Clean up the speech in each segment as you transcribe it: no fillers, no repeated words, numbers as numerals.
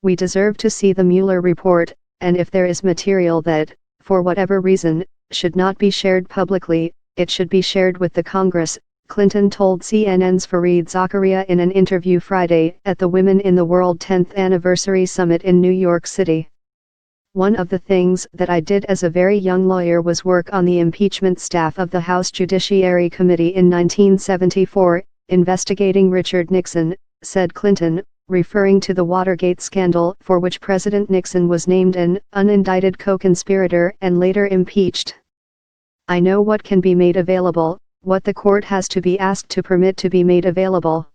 We deserve to see the Mueller report, and if there is material that, for whatever reason, should not be shared publicly, it should be shared with the Congress, Clinton told CNN's Fareed Zakaria in an interview Friday at the Women in the World 10th Anniversary Summit in New York City. One of the things that I did as a very young lawyer was work on the impeachment staff of the House Judiciary Committee in 1974, investigating Richard Nixon, said Clinton, referring to the Watergate scandal for which President Nixon was named an unindicted co-conspirator and later impeached. I know what can be made available, what the court has to be asked to permit to be made available.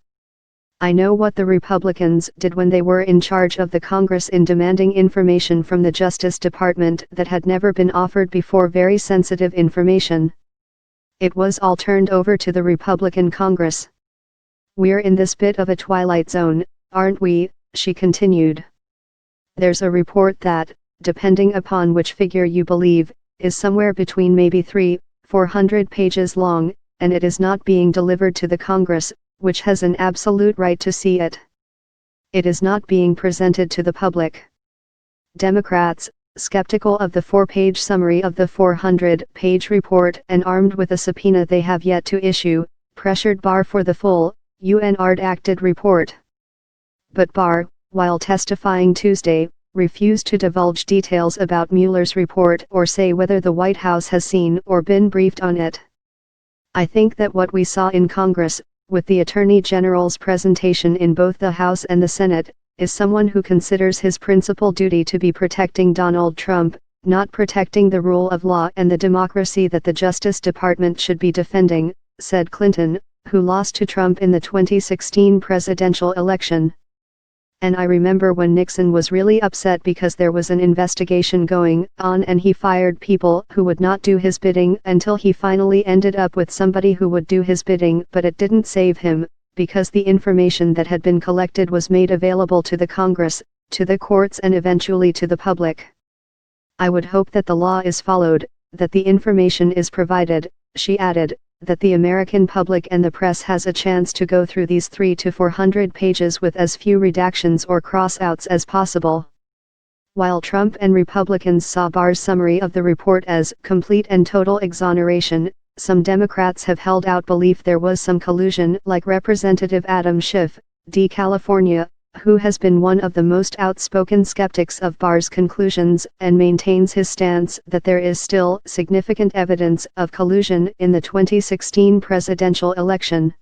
I know what the Republicans did when they were in charge of the Congress in demanding information from the Justice Department that had never been offered before, very sensitive information. It was all turned over to the Republican Congress. We're in this bit of a twilight zone, aren't we? She continued. There's a report that, depending upon which figure you believe, is somewhere between maybe 300-400 pages long, and it is not being delivered to the Congress, which has an absolute right to see it. It is not being presented to the public. Democrats, skeptical of the 4-page summary of the 400-page report and armed with a subpoena they have yet to issue, pressured Barr for the full, UN-redacted report. But Barr, while testifying Tuesday, refused to divulge details about Mueller's report or say whether the White House has seen or been briefed on it. I think that what we saw in Congress, with the Attorney General's presentation in both the House and the Senate, is someone who considers his principal duty to be protecting Donald Trump, not protecting the rule of law and the democracy that the Justice Department should be defending, said Clinton, who lost to Trump in the 2016 presidential election. And I remember when Nixon was really upset because there was an investigation going on and he fired people who would not do his bidding until he finally ended up with somebody who would do his bidding, but it didn't save him, because the information that had been collected was made available to the Congress, to the courts and eventually to the public. I would hope that the law is followed, that the information is provided, she added, that the American public and the press has a chance to go through these 300 to 400 pages with as few redactions or cross-outs as possible. While Trump and Republicans saw Barr's summary of the report as complete and total exoneration, some Democrats have held out belief there was some collusion, like Representative Adam Schiff, D. California, who has been one of the most outspoken skeptics of Barr's conclusions and maintains his stance that there is still significant evidence of collusion in the 2016 presidential election.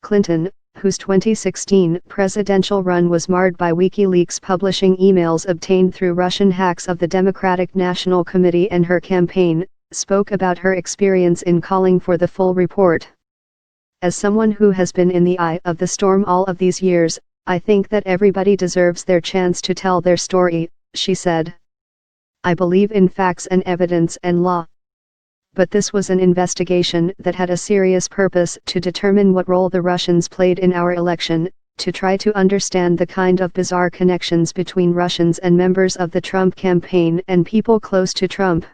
Clinton, whose 2016 presidential run was marred by WikiLeaks publishing emails obtained through Russian hacks of the Democratic National Committee and her campaign, spoke about her experience in calling for the full report. As someone who has been in the eye of the storm all of these years, I think that everybody deserves their chance to tell their story, she said. I believe in facts and evidence and law. But this was an investigation that had a serious purpose to determine what role the Russians played in our election, to try to understand the kind of bizarre connections between Russians and members of the Trump campaign and people close to Trump.